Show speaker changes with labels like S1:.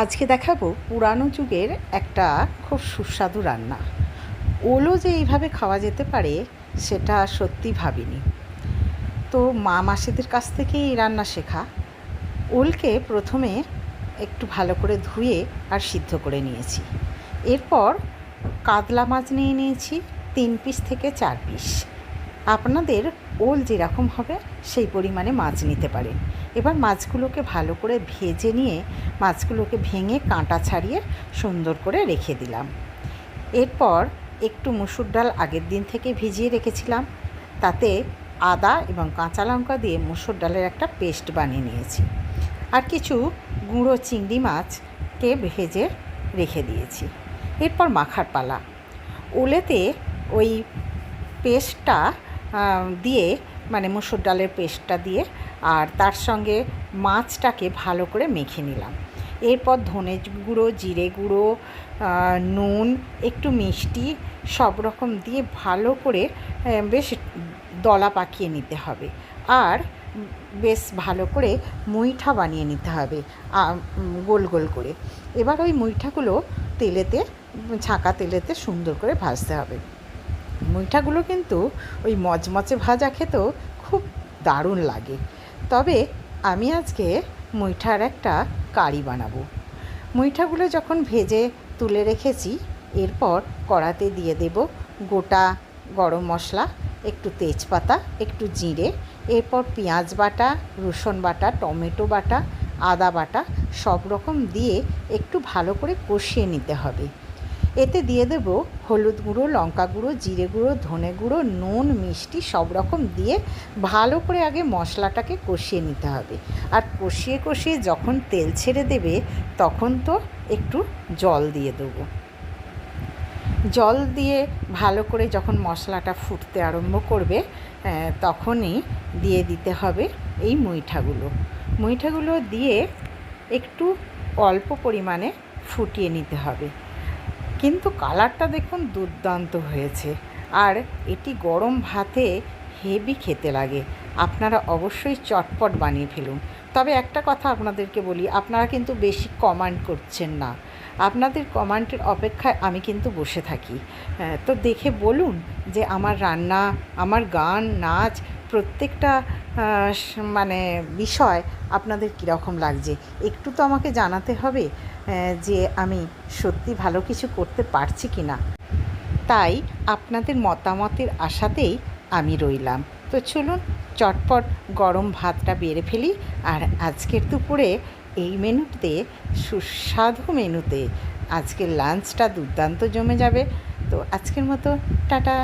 S1: আজকে দেখাবো পুরানো যুগের একটা খুব সুস্বাদু রান্না। ওলও যে এইভাবে খাওয়া যেতে পারে সেটা সত্যি ভাবিনি। তো মা মাসিদের কাছ থেকেই এই রান্না শেখা। ওলকে প্রথমে একটু ভালো করে ধুয়ে আর সিদ্ধ করে নিয়েছি। এরপর কাতলা মাছ নিয়ে নিয়েছি 3 পিস থেকে 4 পিস। আপনাদের ওল যেরকম হবে সেই পরিমাণে মাছ নিতে পারেন। এবার মাছগুলোকে ভালো করে ভেজে নিয়ে মাছগুলোকে ভেঙে কাঁটা ছাড়িয়ে সুন্দর করে রেখে দিলাম। এরপর একটু মুসুর ডাল আগের দিন থেকে ভিজিয়ে রেখেছিলাম, তাতে আদা এবং কাঁচা লঙ্কা দিয়ে মুসুর ডালের একটা পেস্ট বানিয়ে নিয়েছি। আর কিছু গুঁড়ো চিংড়ি মাছকে ভেজে রেখে দিয়েছি। এরপর মাখার পালা। ওলেতে ওই পেস্টটা দিয়ে মানে মুসুর ডালের পেস্টটা দিয়ে আর তার সঙ্গে মাছটাকে ভালো করে মেখে নিলাম। এরপর ধনে গুঁড়ো, জিরে গুঁড়ো, নুন, একটু মিষ্টি সব রকম দিয়ে ভালো করে বেশ দলা পাকিয়ে নিতে হবে। আর বেশ ভালো করে মুইঠা বানিয়ে নিতে হবে গোল গোল করে। এবার ওই মুইঠাগুলো তেলেতে, ছাঁকা তেলেতে সুন্দর করে ভাজতে হবে। মুইঠাগুলো কিন্তু ওই মচমচে ভাজা খেতেও খুব দারুণ লাগে। তবে আমি আজকে মুইঠার একটা কারি বানাবো। মুইঠাগুলো যখন ভেজে তুলে রেখেছি, এরপর কড়াতে দিয়ে দেব গোটা গরম মশলা, একটু তেজপাতা, একটু জিরে, এরপর পেঁয়াজ বাটা, রসুন বাটা, টমেটো বাটা, আদা বাটা সব রকম দিয়ে একটু ভালো করে কষিয়ে নিতে হবে। এতে দিয়ে দেব হলুদ গুঁড়ো, লঙ্কা গুঁড়ো, জিরে গুঁড়ো, ধনে গুঁড়ো, নুন, মিষ্টি সব রকম দিয়ে ভালো করে আগে মশলাটাকে কষিয়ে নিতে হবে। আর কষিয়ে কষিয়ে যখন তেল ছেড়ে দেবে তখন তো একটু জল দিয়ে দেবো। জল দিয়ে ভালো করে যখন মশলাটা ফুটতে আরম্ভ করবে তখনই দিয়ে দিতে হবে এই মুইঠাগুলো দিয়ে একটু অল্প পরিমাণে ফুটিয়ে নিতে হবে। কিন্তু কালারটা দেখুন দুর্দান্ত হয়েছে, আর এটি গরম ভাতে হেভি খেতে লাগে। আপনারা অবশ্যই চটপট বানিয়ে ফেলুন। তবে একটা কথা আপনাদেরকে বলি, আপনারা কিন্তু বেশি কমেন্ট করছেন না। আপনাদের কমেন্টের অপেক্ষায় আমি কিন্তু বসে থাকি। তো দেখে বলুন যে আমার রান্না, আমার গান, নাচ প্রত্যেকটা মানে বিষয় আপনাদের কীরকম লাগছে একটু তো আমাকে জানাতে হবে যে আমি সত্যি ভালো কিছু করতে পারছি কি না। তাই আপনাদের মতামতের আশাতেই আমি রইলাম। তো চলুন চটপট গরম ভাতটা বেড়ে ফেলি। আর আজকের দুপুরে এই মেনুতে, সুস্বাদু মেনুতে আজকের লাঞ্চটা দুর্দান্ত জমে যাবে। তো আজকের মতো টাটা।